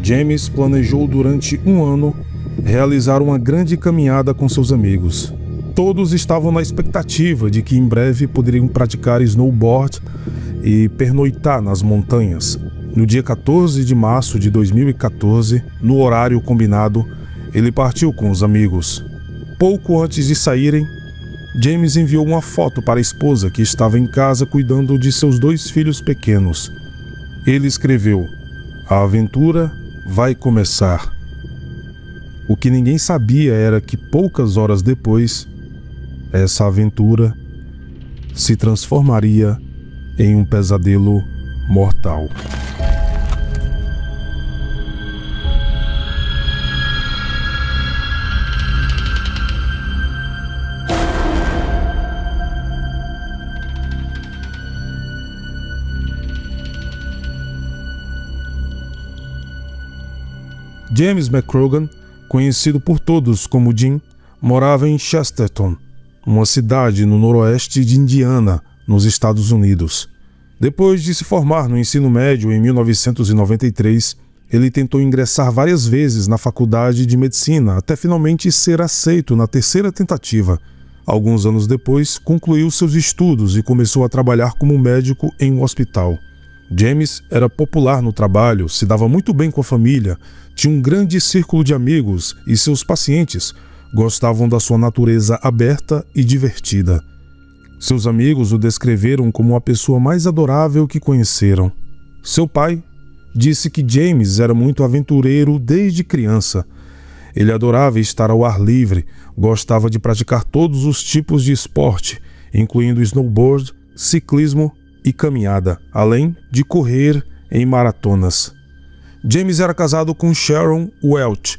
James planejou durante um ano realizar uma grande caminhada com seus amigos. Todos estavam na expectativa de que em breve poderiam praticar snowboard e pernoitar nas montanhas. No dia 14 de março de 2014, no horário combinado, ele partiu com os amigos. Pouco antes de saírem, James enviou uma foto para a esposa que estava em casa cuidando de seus 2 filhos pequenos. Ele escreveu: "A aventura vai começar." O que ninguém sabia era que poucas horas depois, essa aventura se transformaria em um pesadelo mortal. James McCrogan, conhecido por todos como Jim, morava em Chesterton, uma cidade no noroeste de Indiana, nos Estados Unidos. Depois de se formar no ensino médio em 1993, ele tentou ingressar várias vezes na faculdade de medicina até finalmente ser aceito na 3ª tentativa. Alguns anos depois, concluiu seus estudos e começou a trabalhar como médico em um hospital. James era popular no trabalho, se dava muito bem com a família, tinha um grande círculo de amigos e seus pacientes gostavam da sua natureza aberta e divertida. Seus amigos o descreveram como a pessoa mais adorável que conheceram. Seu pai disse que James era muito aventureiro desde criança. Ele adorava estar ao ar livre, gostava de praticar todos os tipos de esporte, incluindo snowboard, ciclismo e caminhada, além de correr em maratonas. James era casado com Sharon Welch.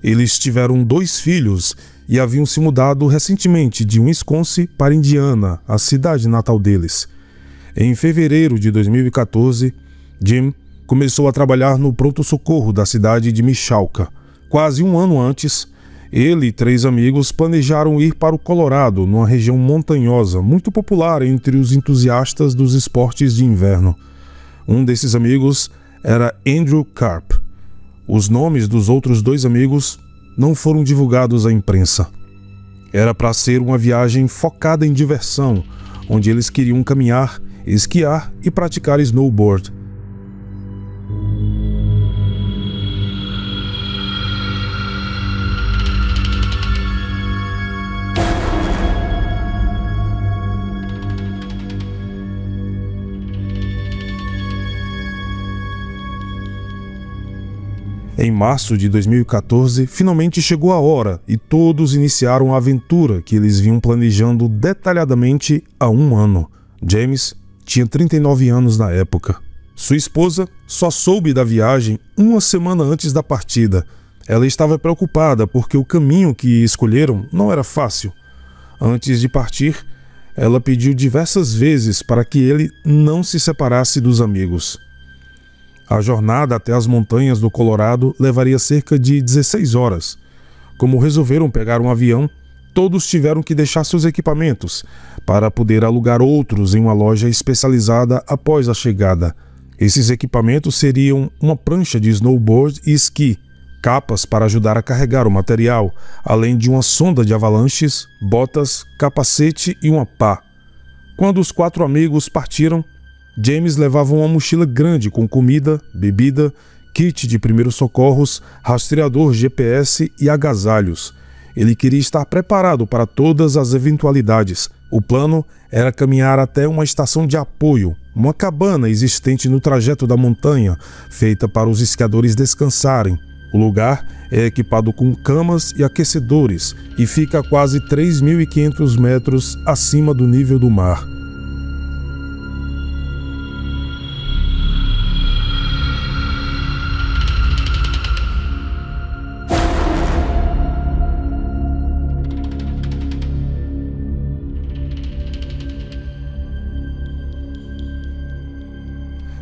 Eles tiveram 2 filhos e haviam se mudado recentemente de Wisconsin para Indiana, a cidade natal deles. Em fevereiro de 2014, Jim começou a trabalhar no pronto-socorro da cidade de Michalka. Quase um ano antes, ele e 3 amigos planejaram ir para o Colorado, numa região montanhosa muito popular entre os entusiastas dos esportes de inverno. Um desses amigos era Andrew Karp. Os nomes dos outros 2 amigos não foram divulgados à imprensa. Era para ser uma viagem focada em diversão, onde eles queriam caminhar, esquiar e praticar snowboard. Em março de 2014, finalmente chegou a hora e todos iniciaram a aventura que eles vinham planejando detalhadamente há um ano. James tinha 39 anos na época. Sua esposa só soube da viagem uma semana antes da partida. Ela estava preocupada porque o caminho que escolheram não era fácil. Antes de partir, ela pediu diversas vezes para que ele não se separasse dos amigos. A jornada até as montanhas do Colorado levaria cerca de 16 horas. Como resolveram pegar um avião, todos tiveram que deixar seus equipamentos para poder alugar outros em uma loja especializada após a chegada. Esses equipamentos seriam uma prancha de snowboard e esqui, capas para ajudar a carregar o material, além de uma sonda de avalanches, botas, capacete e uma pá. Quando os 4 amigos partiram, James levava uma mochila grande com comida, bebida, kit de primeiros socorros, rastreador GPS e agasalhos. Ele queria estar preparado para todas as eventualidades. O plano era caminhar até uma estação de apoio, uma cabana existente no trajeto da montanha, feita para os esquiadores descansarem. O lugar é equipado com camas e aquecedores e fica a quase 3.500 metros acima do nível do mar.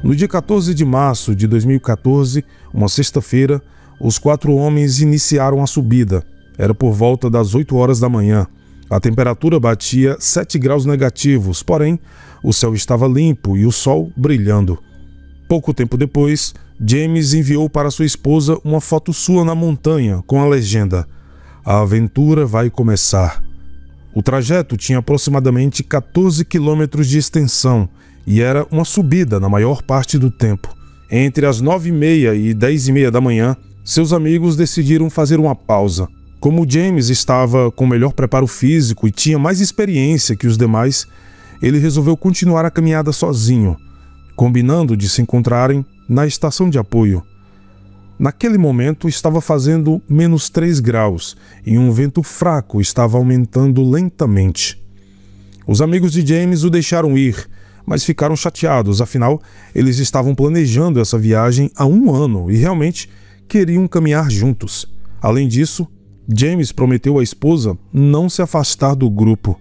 No dia 14 de março de 2014, uma sexta-feira, os 4 homens iniciaram a subida. Era por volta das 8 horas da manhã. A temperatura batia 7 graus negativos, porém, o céu estava limpo e o sol brilhando. Pouco tempo depois, James enviou para sua esposa uma foto sua na montanha com a legenda: "A aventura vai começar". O trajeto tinha aproximadamente 14 quilômetros de extensão e era uma subida na maior parte do tempo. Entre as 9h30 e 10h30 da manhã, seus amigos decidiram fazer uma pausa. Como James estava com melhor preparo físico e tinha mais experiência que os demais, ele resolveu continuar a caminhada sozinho, combinando de se encontrarem na estação de apoio. Naquele momento estava fazendo -3 graus e um vento fraco estava aumentando lentamente. Os amigos de James o deixaram ir, mas ficaram chateados, afinal, eles estavam planejando essa viagem há 1 ano e realmente queriam caminhar juntos. Além disso, James prometeu à esposa não se afastar do grupo.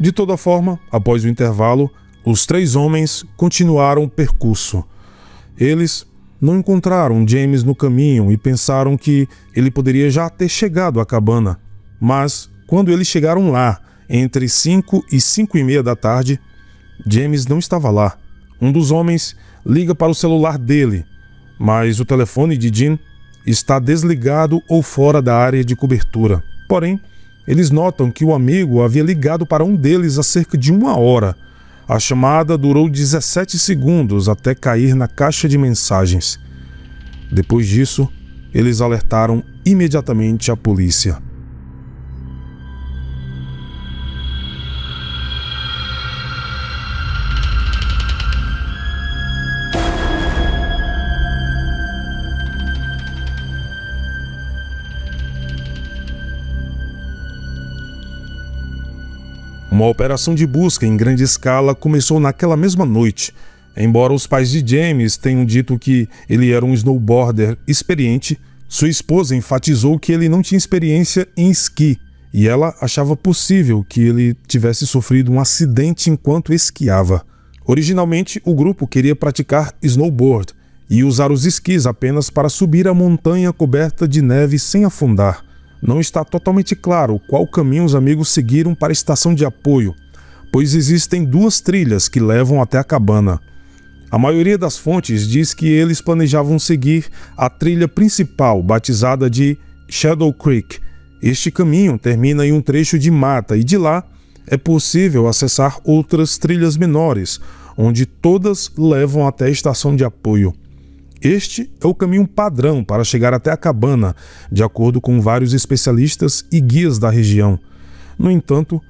De toda forma, após o intervalo, os 3 homens continuaram o percurso. Eles não encontraram James no caminho e pensaram que ele poderia já ter chegado à cabana. Mas, quando eles chegaram lá, entre 5 e 5h30 da tarde, James não estava lá. Um dos homens liga para o celular dele, mas o telefone de Jim está desligado ou fora da área de cobertura. Porém, eles notam que o amigo havia ligado para um deles há cerca de 1 hora. A chamada durou 17 segundos até cair na caixa de mensagens. Depois disso, eles alertaram imediatamente a polícia. Uma operação de busca em grande escala começou naquela mesma noite. Embora os pais de James tenham dito que ele era um snowboarder experiente, sua esposa enfatizou que ele não tinha experiência em esqui e ela achava possível que ele tivesse sofrido um acidente enquanto esquiava. Originalmente, o grupo queria praticar snowboard e usar os esquis apenas para subir a montanha coberta de neve sem afundar. Não está totalmente claro qual caminho os amigos seguiram para a estação de apoio, pois existem 2 trilhas que levam até a cabana. A maioria das fontes diz que eles planejavam seguir a trilha principal, batizada de Shadow Creek. Este caminho termina em um trecho de mata e de lá é possível acessar outras trilhas menores, onde todas levam até a estação de apoio. Este é o caminho padrão para chegar até a cabana, de acordo com vários especialistas e guias da região. No entanto,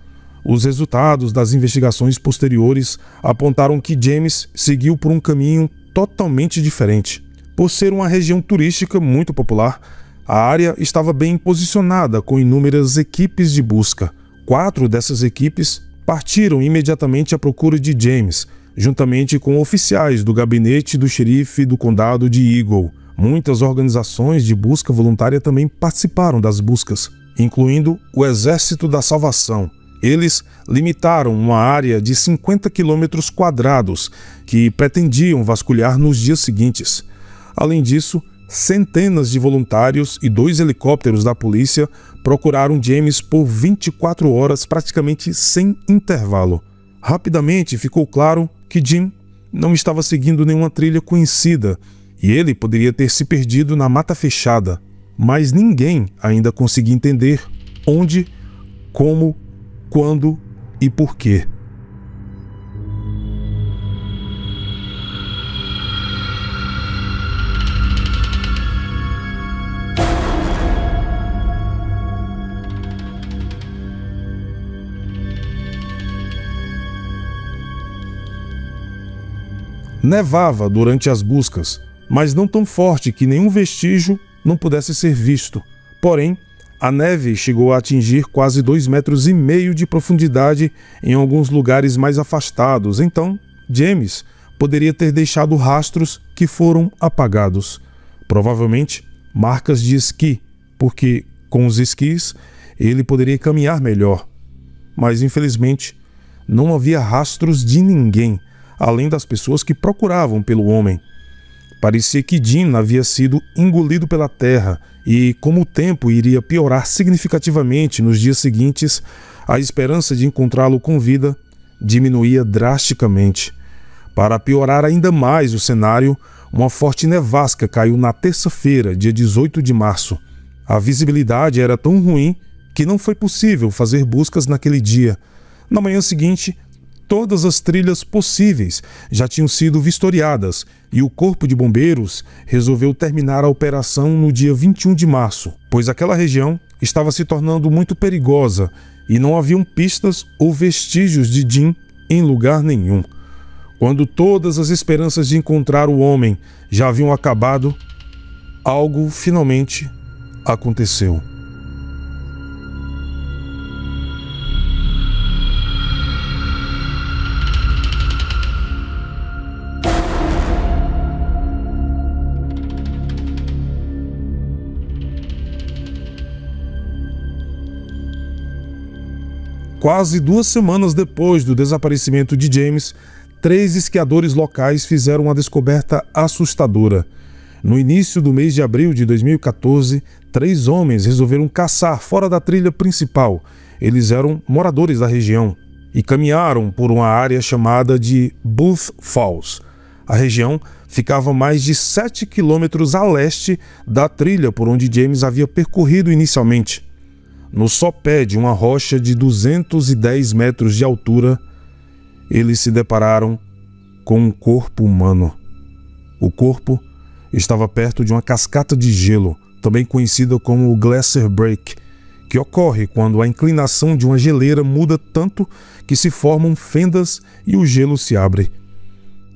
os resultados das investigações posteriores apontaram que James seguiu por um caminho totalmente diferente. Por ser uma região turística muito popular, a área estava bem posicionada com inúmeras equipes de busca. 4 dessas equipes partiram imediatamente à procura de James, juntamente com oficiais do gabinete do xerife do condado de Eagle. Muitas organizações de busca voluntária também participaram das buscas, incluindo o Exército da Salvação. Eles limitaram uma área de 50 quilômetros quadrados que pretendiam vasculhar nos dias seguintes. Além disso, centenas de voluntários e 2 helicópteros da polícia procuraram James por 24 horas praticamente sem intervalo. Rapidamente ficou claro que Jim não estava seguindo nenhuma trilha conhecida e ele poderia ter se perdido na mata fechada, mas ninguém ainda conseguia entender onde, como, quando e por quê. Nevava durante as buscas, mas não tão forte que nenhum vestígio não pudesse ser visto. Porém, a neve chegou a atingir quase 2,5 metros de profundidade em alguns lugares mais afastados. Então, James poderia ter deixado rastros que foram apagados. Provavelmente, marcas de esqui, porque com os esquis ele poderia caminhar melhor. Mas, infelizmente, não havia rastros de ninguém, além das pessoas que procuravam pelo homem. Parecia que Jim havia sido engolido pela terra e, como o tempo iria piorar significativamente nos dias seguintes, a esperança de encontrá-lo com vida diminuía drasticamente. Para piorar ainda mais o cenário, uma forte nevasca caiu na terça-feira, dia 18 de março. A visibilidade era tão ruim que não foi possível fazer buscas naquele dia. Na manhã seguinte, todas as trilhas possíveis já tinham sido vistoriadas e o Corpo de Bombeiros resolveu terminar a operação no dia 21 de março, pois aquela região estava se tornando muito perigosa e não haviam pistas ou vestígios de Jim em lugar nenhum. Quando todas as esperanças de encontrar o homem já haviam acabado, algo finalmente aconteceu. Quase 2 semanas depois do desaparecimento de James, 3 esquiadores locais fizeram uma descoberta assustadora. No início do mês de abril de 2014, 3 homens resolveram caçar fora da trilha principal. Eles eram moradores da região e caminharam por uma área chamada de Booth Falls. A região ficava mais de 7 quilômetros a leste da trilha por onde James havia percorrido inicialmente. No sopé de uma rocha de 210 metros de altura, eles se depararam com um corpo humano. O corpo estava perto de uma cascata de gelo, também conhecida como Glacier Break, que ocorre quando a inclinação de uma geleira muda tanto que se formam fendas e o gelo se abre.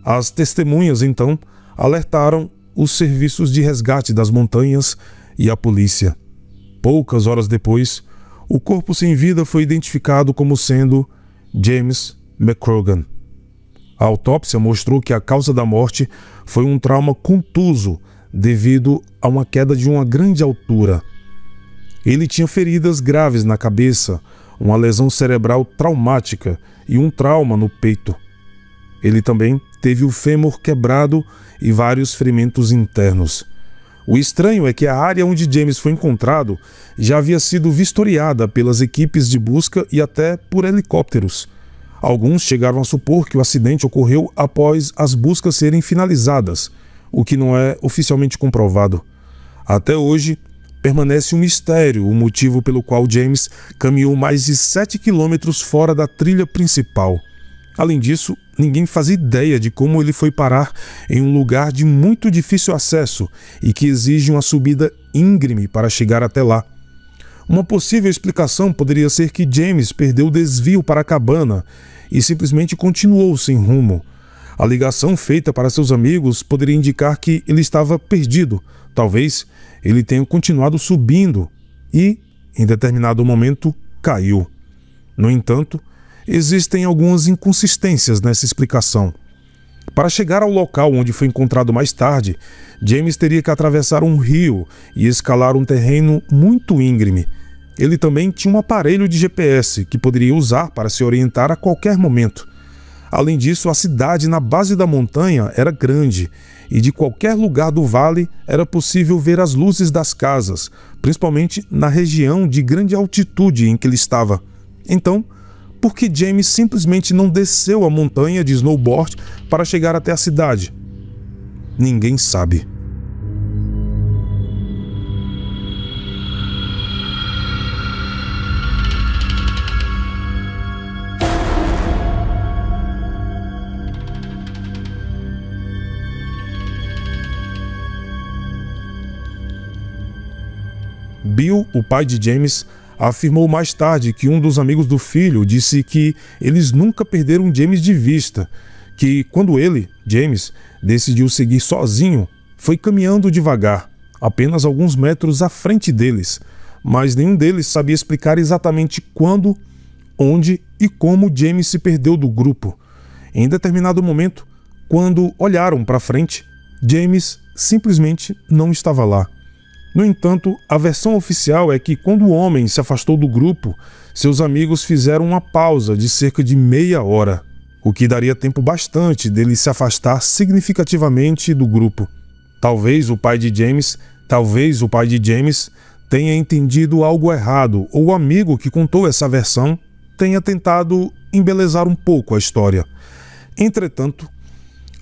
As testemunhas, então, alertaram os serviços de resgate das montanhas e a polícia. Poucas horas depois, o corpo sem vida foi identificado como sendo James McCrogan. A autópsia mostrou que a causa da morte foi um trauma contuso devido a uma queda de uma grande altura. Ele tinha feridas graves na cabeça, uma lesão cerebral traumática e um trauma no peito. Ele também teve o fêmur quebrado e vários ferimentos internos. O estranho é que a área onde James foi encontrado já havia sido vistoriada pelas equipes de busca e até por helicópteros. Alguns chegaram a supor que o acidente ocorreu após as buscas serem finalizadas, o que não é oficialmente comprovado. Até hoje, permanece um mistério o motivo pelo qual James caminhou mais de 7 quilômetros fora da trilha principal. Além disso, ninguém faz ideia de como ele foi parar em um lugar de muito difícil acesso e que exige uma subida íngreme para chegar até lá. Uma possível explicação poderia ser que James perdeu o desvio para a cabana e simplesmente continuou sem rumo. A ligação feita para seus amigos poderia indicar que ele estava perdido. Talvez ele tenha continuado subindo e, em determinado momento, caiu. No entanto, existem algumas inconsistências nessa explicação. Para chegar ao local onde foi encontrado mais tarde, James teria que atravessar um rio e escalar um terreno muito íngreme. Ele também tinha um aparelho de GPS que poderia usar para se orientar a qualquer momento. Além disso, a cidade na base da montanha era grande e de qualquer lugar do vale era possível ver as luzes das casas, principalmente na região de grande altitude em que ele estava. Então, por que James simplesmente não desceu a montanha de snowboard para chegar até a cidade? Ninguém sabe. Bill, o pai de James, afirmou mais tarde que um dos amigos do filho disse que eles nunca perderam James de vista, que quando ele, James, decidiu seguir sozinho, foi caminhando devagar, apenas alguns metros à frente deles, mas nenhum deles sabia explicar exatamente quando, onde e como James se perdeu do grupo. Em determinado momento, quando olharam para frente, James simplesmente não estava lá. No entanto, a versão oficial é que quando o homem se afastou do grupo, seus amigos fizeram uma pausa de cerca de meia hora, o que daria tempo bastante dele se afastar significativamente do grupo. Talvez o pai de James tenha entendido algo errado, ou o amigo que contou essa versão tenha tentado embelezar um pouco a história. Entretanto,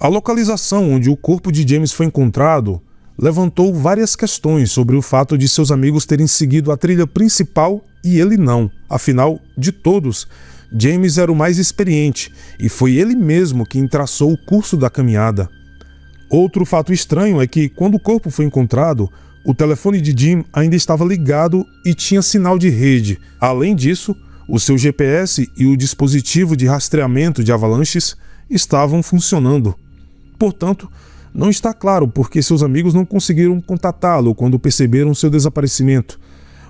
A localização onde o corpo de James foi encontrado levantou várias questões sobre o fato de seus amigos terem seguido a trilha principal e ele não. Afinal, de todos, James era o mais experiente e foi ele mesmo quem traçou o curso da caminhada. Outro fato estranho é que, quando o corpo foi encontrado, o telefone de Jim ainda estava ligado e tinha sinal de rede. Além disso, o seu GPS e o dispositivo de rastreamento de avalanches estavam funcionando. Portanto, não está claro por que seus amigos não conseguiram contatá-lo quando perceberam seu desaparecimento.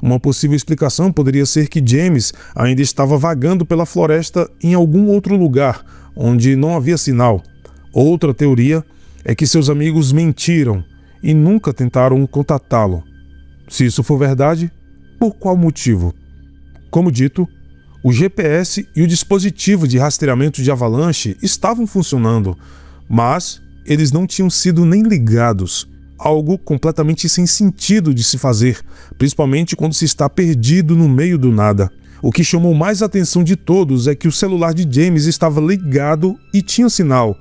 Uma possível explicação poderia ser que James ainda estava vagando pela floresta em algum outro lugar, onde não havia sinal. Outra teoria é que seus amigos mentiram e nunca tentaram contatá-lo. Se isso for verdade, por qual motivo? Como dito, o GPS e o dispositivo de rastreamento de avalanche estavam funcionando, mas eles não tinham sido nem ligados, algo completamente sem sentido de se fazer, principalmente quando se está perdido no meio do nada. O que chamou mais a atenção de todos é que o celular de James estava ligado e tinha sinal,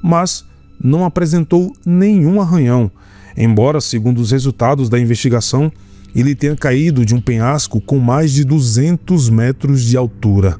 mas não apresentou nenhum arranhão, embora, segundo os resultados da investigação, ele tenha caído de um penhasco com mais de 200 metros de altura.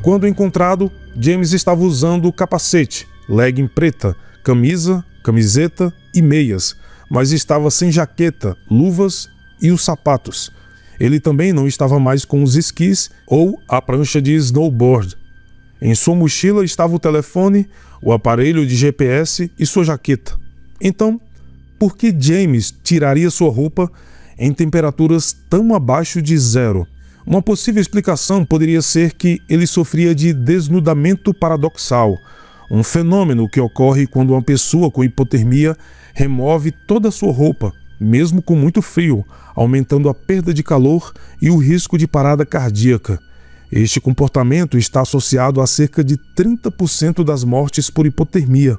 Quando encontrado, James estava usando capacete, legging preta, camisa, camiseta e meias, mas estava sem jaqueta, luvas e os sapatos. Ele também não estava mais com os esquis ou a prancha de snowboard. Em sua mochila estava o telefone, o aparelho de GPS e sua jaqueta. Então, por que James tiraria sua roupa em temperaturas tão abaixo de zero? Uma possível explicação poderia ser que ele sofria de desnudamento paradoxal, um fenômeno que ocorre quando uma pessoa com hipotermia remove toda a sua roupa, mesmo com muito frio, aumentando a perda de calor e o risco de parada cardíaca. Este comportamento está associado a cerca de 30% das mortes por hipotermia.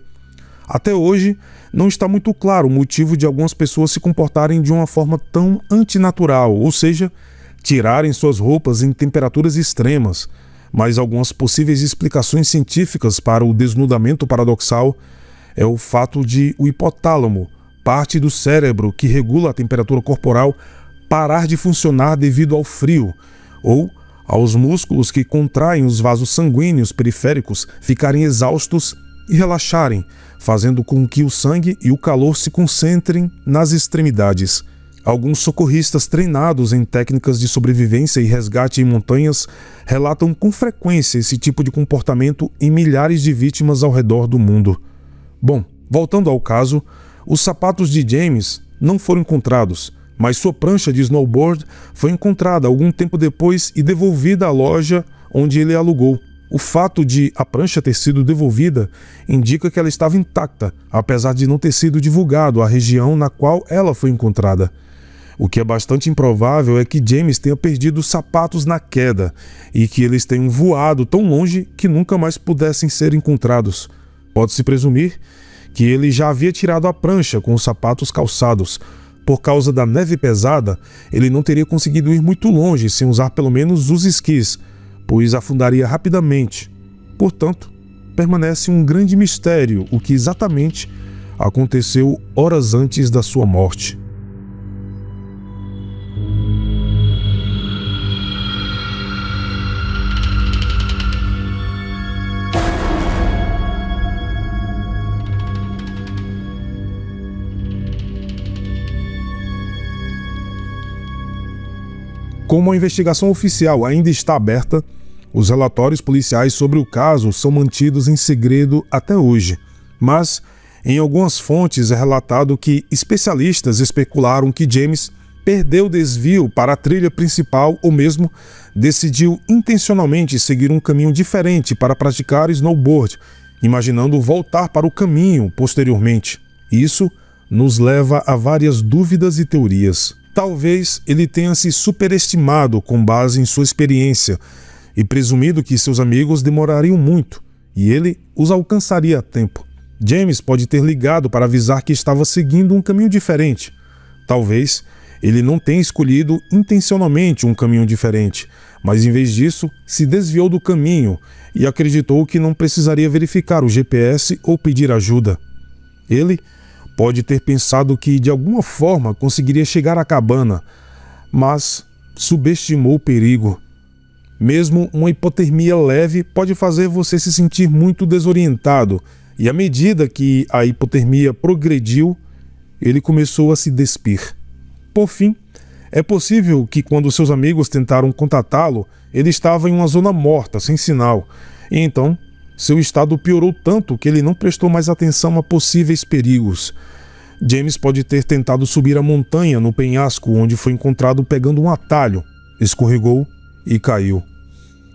Até hoje, não está muito claro o motivo de algumas pessoas se comportarem de uma forma tão antinatural, ou seja, tirarem suas roupas em temperaturas extremas, mas algumas possíveis explicações científicas para o desnudamento paradoxal é o fato de o hipotálamo, parte do cérebro que regula a temperatura corporal, parar de funcionar devido ao frio, ou aos músculos que contraem os vasos sanguíneos periféricos ficarem exaustos e relaxarem, fazendo com que o sangue e o calor se concentrem nas extremidades. Alguns socorristas treinados em técnicas de sobrevivência e resgate em montanhas relatam com frequência esse tipo de comportamento em milhares de vítimas ao redor do mundo. Bom, voltando ao caso, os sapatos de James não foram encontrados, mas sua prancha de snowboard foi encontrada algum tempo depois e devolvida à loja onde ele a alugou. O fato de a prancha ter sido devolvida indica que ela estava intacta, apesar de não ter sido divulgado a região na qual ela foi encontrada. O que é bastante improvável é que James tenha perdido os sapatos na queda e que eles tenham voado tão longe que nunca mais pudessem ser encontrados. Pode-se presumir que ele já havia tirado a prancha com os sapatos calçados. Por causa da neve pesada, ele não teria conseguido ir muito longe sem usar pelo menos os esquis, pois afundaria rapidamente. Portanto, permanece um grande mistério o que exatamente aconteceu horas antes da sua morte. Como a investigação oficial ainda está aberta, os relatórios policiais sobre o caso são mantidos em segredo até hoje. Mas, em algumas fontes é relatado que especialistas especularam que James perdeu o desvio para a trilha principal ou mesmo decidiu intencionalmente seguir um caminho diferente para praticar snowboard, imaginando voltar para o caminho posteriormente. Isso nos leva a várias dúvidas e teorias. Talvez ele tenha se superestimado com base em sua experiência e presumindo que seus amigos demorariam muito e ele os alcançaria a tempo. James pode ter ligado para avisar que estava seguindo um caminho diferente. Talvez ele não tenha escolhido intencionalmente um caminho diferente, mas em vez disso, se desviou do caminho e acreditou que não precisaria verificar o GPS ou pedir ajuda. Ele pode ter pensado que de alguma forma conseguiria chegar à cabana, mas subestimou o perigo. Mesmo uma hipotermia leve pode fazer você se sentir muito desorientado, e à medida que a hipotermia progrediu, ele começou a se despir. Por fim, é possível que quando seus amigos tentaram contatá-lo, ele estava em uma zona morta, sem sinal, e então seu estado piorou tanto que ele não prestou mais atenção a possíveis perigos. James pode ter tentado subir a montanha no penhasco onde foi encontrado pegando um atalho, escorregou e caiu.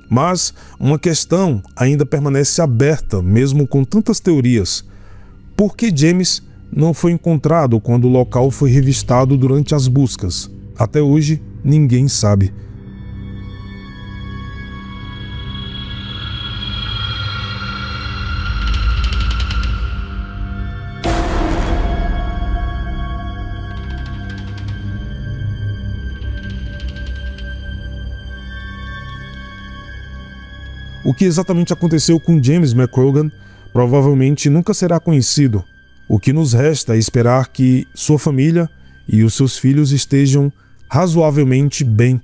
Mas uma questão ainda permanece aberta, mesmo com tantas teorias. Por que James não foi encontrado quando o local foi revistado durante as buscas? Até hoje, ninguém sabe. O que exatamente aconteceu com James McCrogan provavelmente nunca será conhecido. O que nos resta é esperar que sua família e os seus filhos estejam razoavelmente bem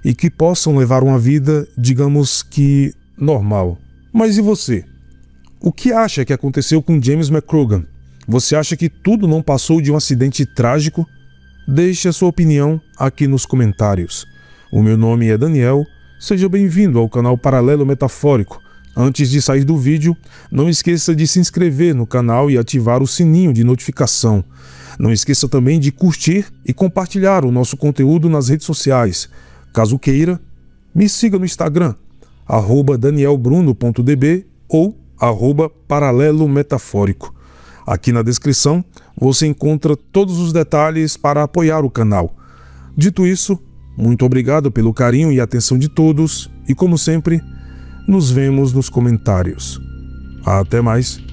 e que possam levar uma vida, digamos que, normal. Mas e você? O que acha que aconteceu com James McCrogan? Você acha que tudo não passou de um acidente trágico? Deixe a sua opinião aqui nos comentários. O meu nome é Daniel. Seja bem-vindo ao canal Paralelo Metafórico. Antes de sair do vídeo, não esqueça de se inscrever no canal e ativar o sininho de notificação. Não esqueça também de curtir e compartilhar o nosso conteúdo nas redes sociais. Caso queira, me siga no Instagram, @danielbruno.db ou @paralelo metafórico. Aqui na descrição você encontra todos os detalhes para apoiar o canal. Dito isso, muito obrigado pelo carinho e atenção de todos e, como sempre, nos vemos nos comentários. Até mais!